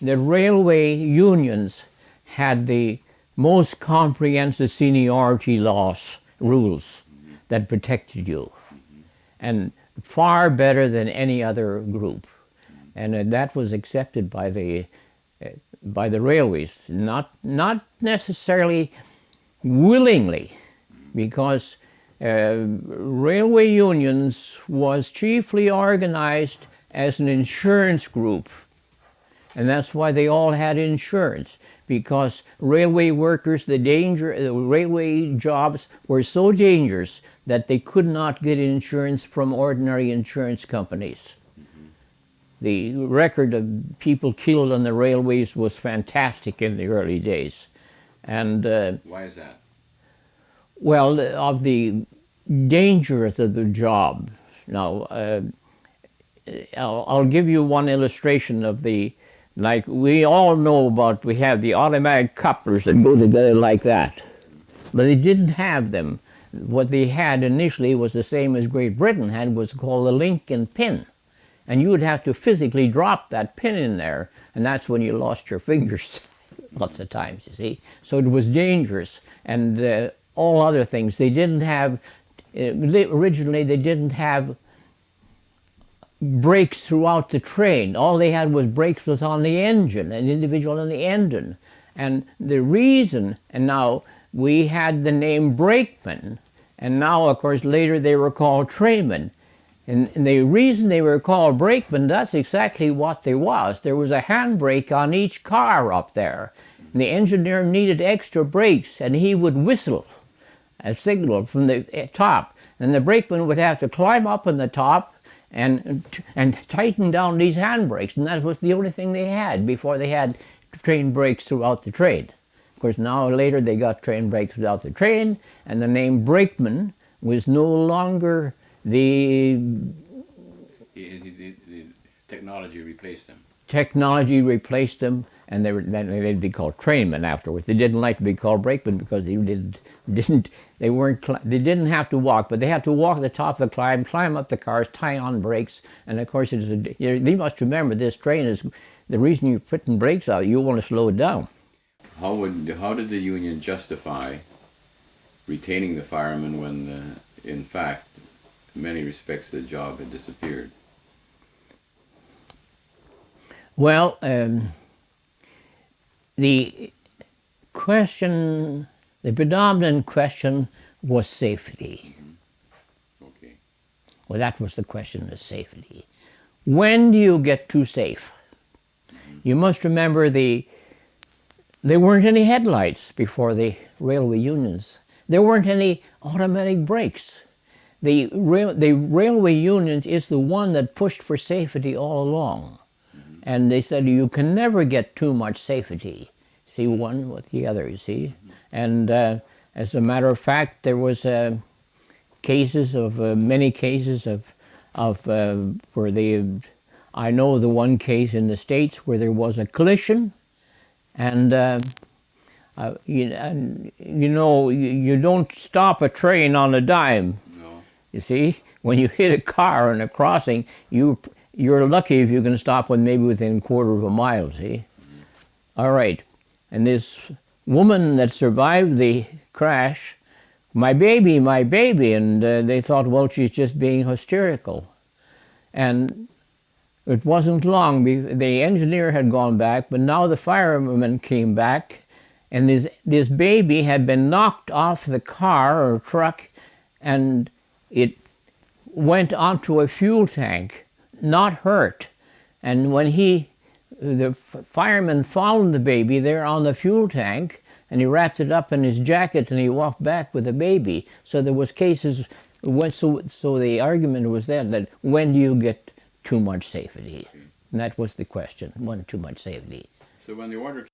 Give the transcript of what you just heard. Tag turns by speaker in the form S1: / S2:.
S1: the railway unions had the most comprehensive seniority laws, rules that protected you, and far better than any other group. And that was accepted by the railways, not necessarily willingly, because railway unions was chiefly organized as an insurance group, and that's why they all had insurance, because railway workers, the railway jobs were so dangerous that they could not get insurance from ordinary insurance companies. The record of people killed on the railways was fantastic in the early days. And
S2: why is that?
S1: Well, of the dangers of the job. Now, I'll give you one illustration of like we all know about, we have the automatic couplers that go together like that. But they didn't have them. What they had initially was the same as Great Britain had, was called a link and pin. And you would have to physically drop that pin in there, and that's when you lost your fingers lots of times, you see. So it was dangerous, and all other things. They didn't have, originally they didn't have brakes throughout the train. All they had was brakes was on the engine, an individual on the engine. And the reason, and now we had the name brakeman, and now of course later they were called trainmen. And the reason they were called brakemen, that's exactly what there was. There was a handbrake on each car up there. And the engineer needed extra brakes, and he would whistle a signal from the top. And the brakeman would have to climb up on the top and tighten down these handbrakes. And that was the only thing they had before they had train brakes throughout the train. Of course, now later they got train brakes throughout the train, and the name brakeman was no longer the
S2: technology replaced them.
S1: Technology replaced them, and then they'd be called trainmen afterwards. They didn't like to be called brakemen because they didn't have to walk, but they had to walk the top of the climb up the cars, tie on brakes, and of course you must remember this train is the reason you're putting brakes out. You want to slow it down.
S2: How did the union justify retaining the firemen when, in fact, in many respects, the job had disappeared?
S1: Well, the predominant question was safety.
S2: Okay.
S1: Well, that was the question of safety. When do you get too safe? You must remember there weren't any headlights before the railway unions. There weren't any automatic brakes. The railway unions is the one that pushed for safety all along. And they said you can never get too much safety. See, one with the other, you see. And as a matter of fact, there was many cases of where I know the one case in the States where there was a collision, and you don't stop a train on a dime.
S2: No.
S1: You see, when you hit a car in a crossing, you're lucky if you can stop one maybe within a quarter of a mile. See, all right, and this woman that survived the crash, my baby, and they thought, well, she's just being hysterical, and it wasn't long. The engineer had gone back, but now the firemen came back, and this baby had been knocked off the car or truck, and it went onto a fuel tank, not hurt. And when the fireman found the baby there on the fuel tank, and he wrapped it up in his jacket, and he walked back with the baby. So there was cases. So the argument was that when do you get too much safety? And that was the question, when too much safety.
S2: So when the order